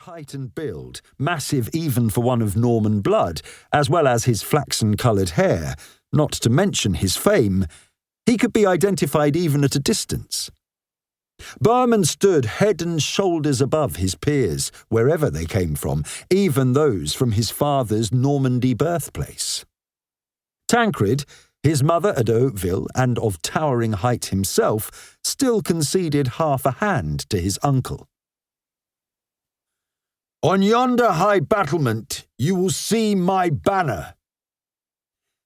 height and build, massive even for one of Norman blood, as well as his flaxen-coloured hair, not to mention his fame, he could be identified even at a distance. Bohemund stood head and shoulders above his peers, wherever they came from, even those from his father's Normandy birthplace. Tancred, his mother at Hauteville and of towering height himself, still conceded half a hand to his uncle. "On yonder high battlement you will see my banner."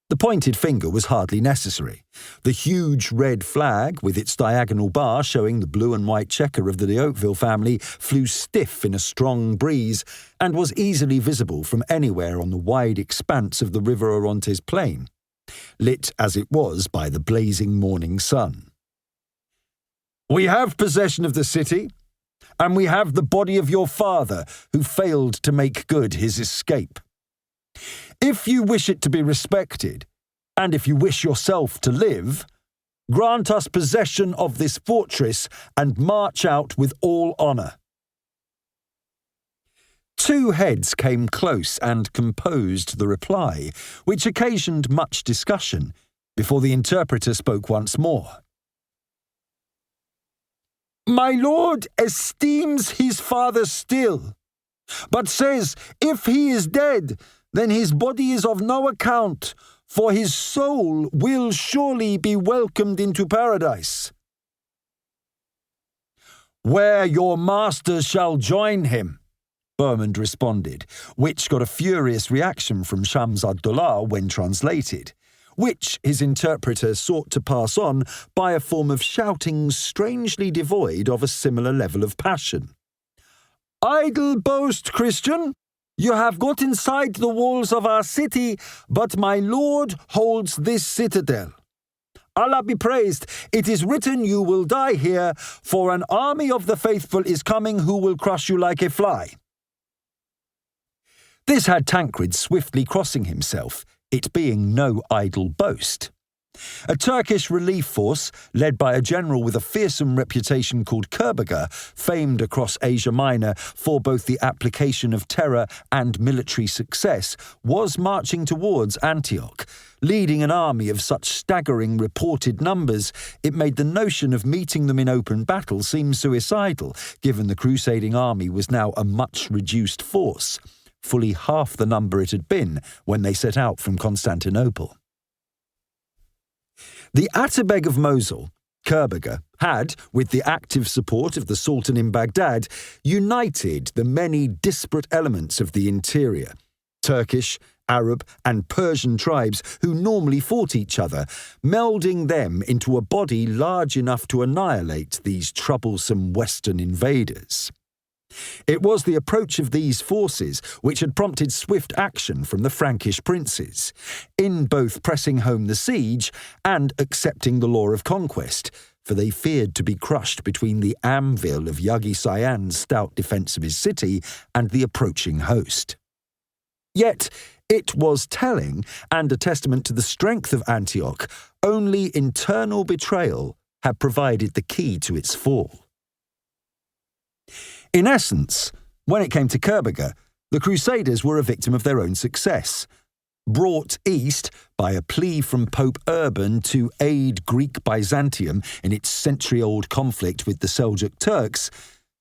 The pointed finger was hardly necessary. The huge red flag, with its diagonal bar showing the blue and white chequer of the de Hauteville family, flew stiff in a strong breeze and was easily visible from anywhere on the wide expanse of the River Orontes plain, lit as it was by the blazing morning sun. "We have possession of the city, and we have the body of your father, who failed to make good his escape. If you wish it to be respected, and if you wish yourself to live, grant us possession of this fortress and march out with all honour." Two heads came close and composed the reply, which occasioned much discussion, before the interpreter spoke once more. "My lord esteems his father still, but says if he is dead, then his body is of no account, for his soul will surely be welcomed into paradise." "Where your master shall join him," Bohemund responded, which got a furious reaction from Shams ad-Dawla when translated, which his interpreter sought to pass on by a form of shouting strangely devoid of a similar level of passion. "Idle boast, Christian! You have got inside the walls of our city, but my lord holds this citadel. Allah be praised, it is written you will die here, for an army of the faithful is coming who will crush you like a fly." This had Tancred swiftly crossing himself, it being no idle boast. A Turkish relief force, led by a general with a fearsome reputation called Kerbogha, famed across Asia Minor for both the application of terror and military success, was marching towards Antioch. Leading an army of such staggering reported numbers, it made the notion of meeting them in open battle seem suicidal, given the crusading army was now a much reduced force, fully half the number it had been when they set out from Constantinople. The Atabeg of Mosul, Kerbogha, had, with the active support of the Sultan in Baghdad, united the many disparate elements of the interior, Turkish, Arab and Persian tribes who normally fought each other, melding them into a body large enough to annihilate these troublesome Western invaders. It was the approach of these forces which had prompted swift action from the Frankish princes, in both pressing home the siege and accepting the law of conquest, for they feared to be crushed between the anvil of Yagi Sayan's stout defence of his city and the approaching host. Yet it was telling, and a testament to the strength of Antioch, only internal betrayal had provided the key to its fall. In essence, when it came to Kerbogha, the Crusaders were a victim of their own success. Brought east by a plea from Pope Urban to aid Greek Byzantium in its century-old conflict with the Seljuk Turks,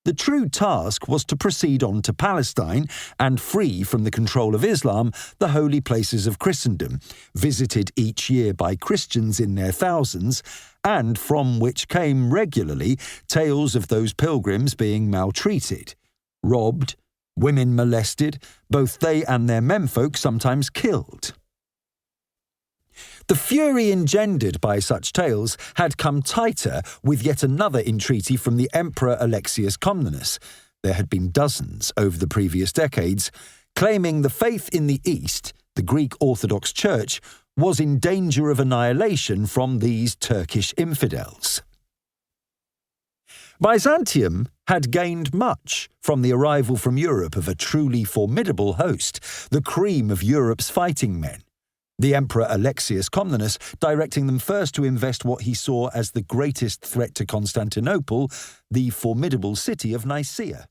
the true task was to proceed on to Palestine and free from the control of Islam the holy places of Christendom, visited each year by Christians in their thousands, and from which came regularly tales of those pilgrims being maltreated, robbed, women molested, both they and their menfolk sometimes killed. The fury engendered by such tales had come tighter with yet another entreaty from the Emperor Alexius Comnenus. There had been dozens over the previous decades, claiming the faith in the East, the Greek Orthodox Church, was in danger of annihilation from these Turkish infidels. Byzantium had gained much from the arrival from Europe of a truly formidable host, the cream of Europe's fighting men. The Emperor Alexius Comnenus directing them first to invest what he saw as the greatest threat to Constantinople, the formidable city of Nicaea.